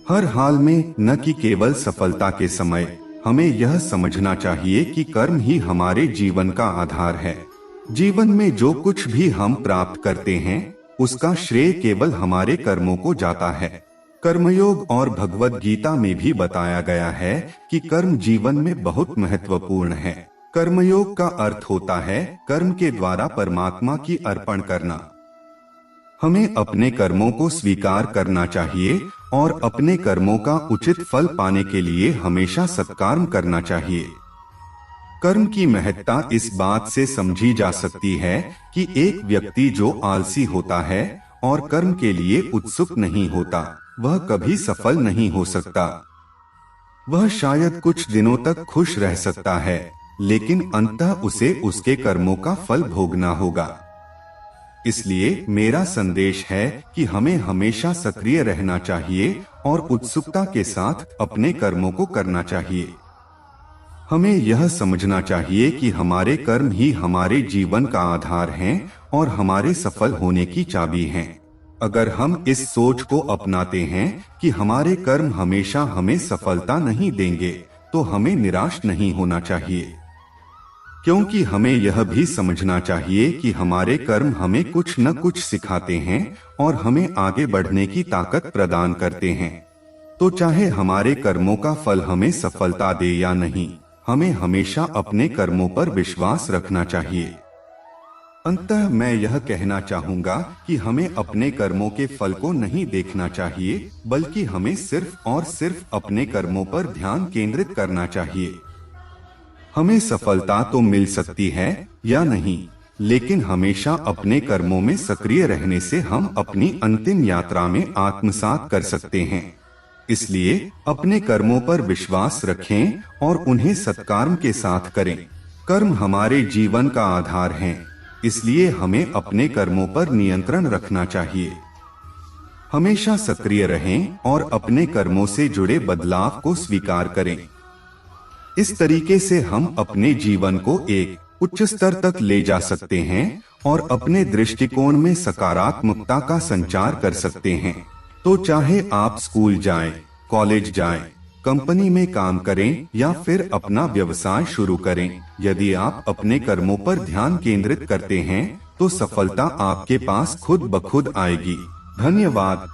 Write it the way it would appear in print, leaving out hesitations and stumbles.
हर हाल में, न कि केवल सफलता के समय, हमें यह समझना चाहिए कि कर्म ही हमारे जीवन का आधार है। जीवन में जो कुछ भी हम प्राप्त करते हैं, उसका श्रेय केवल हमारे कर्मों को जाता है। कर्मयोग और भगवद गीता में भी बताया गया है कि कर्म जीवन में बहुत महत्वपूर्ण है। कर्मयोग का अर्थ होता है कर्म के द्वारा परमात्मा की अर्पण करना। हमें अपने कर्मों को स्वीकार करना चाहिए और अपने कर्मों का उचित फल पाने के लिए हमेशा सत्कर्म करना चाहिए। कर्म की महत्ता इस बात से समझी जा सकती है कि एक व्यक्ति जो आलसी होता है और कर्म के लिए उत्सुक नहीं होता, वह कभी सफल नहीं हो सकता। वह शायद कुछ दिनों तक खुश रह सकता है, लेकिन अंततः उसे उसके कर्मों का फल भोगना होगा। इसलिए मेरा संदेश है कि हमें हमेशा सक्रिय रहना चाहिए और उत्सुकता के साथ अपने कर्मों को करना चाहिए। हमें यह समझना चाहिए कि हमारे कर्म ही हमारे जीवन का आधार हैं और हमारे सफल होने की चाबी हैं। अगर हम इस सोच को अपनाते हैं कि हमारे कर्म हमेशा हमें सफलता नहीं देंगे, तो हमें निराश नहीं होना चाहिए, क्योंकि हमें यह भी समझना चाहिए कि हमारे कर्म हमें कुछ न कुछ सिखाते हैं और हमें आगे बढ़ने की ताकत प्रदान करते हैं। तो चाहे हमारे कर्मों का फल हमें सफलता दे या नहीं, हमें हमेशा अपने कर्मों पर विश्वास रखना चाहिए। अंततः मैं यह कहना चाहूँगा कि हमें अपने कर्मों के फल को नहीं देखना चाहिए, बल्कि हमें सिर्फ और सिर्फ अपने कर्मों पर ध्यान केंद्रित करना चाहिए। हमें सफलता तो मिल सकती है या नहीं, लेकिन हमेशा अपने कर्मों में सक्रिय रहने से हम अपनी अंतिम यात्रा में आत्मसात कर सकते हैं। इसलिए अपने कर्मों पर विश्वास रखें और उन्हें सत्कर्म के साथ करें। कर्म हमारे जीवन का आधार हैं, इसलिए हमें अपने कर्मों पर नियंत्रण रखना चाहिए। हमेशा सक्रिय रहें और अपने कर्मों से जुड़े बदलाव को स्वीकार करें। इस तरीके से हम अपने जीवन को एक उच्च स्तर तक ले जा सकते हैं और अपने दृष्टिकोण में सकारात्मकता का संचार कर सकते हैं। तो चाहे आप स्कूल जाएं, कॉलेज जाएं, कंपनी में काम करें या फिर अपना व्यवसाय शुरू करें, यदि आप अपने कर्मों पर ध्यान केंद्रित करते हैं, तो सफलता आपके पास खुद ब खुद आएगी। धन्यवाद।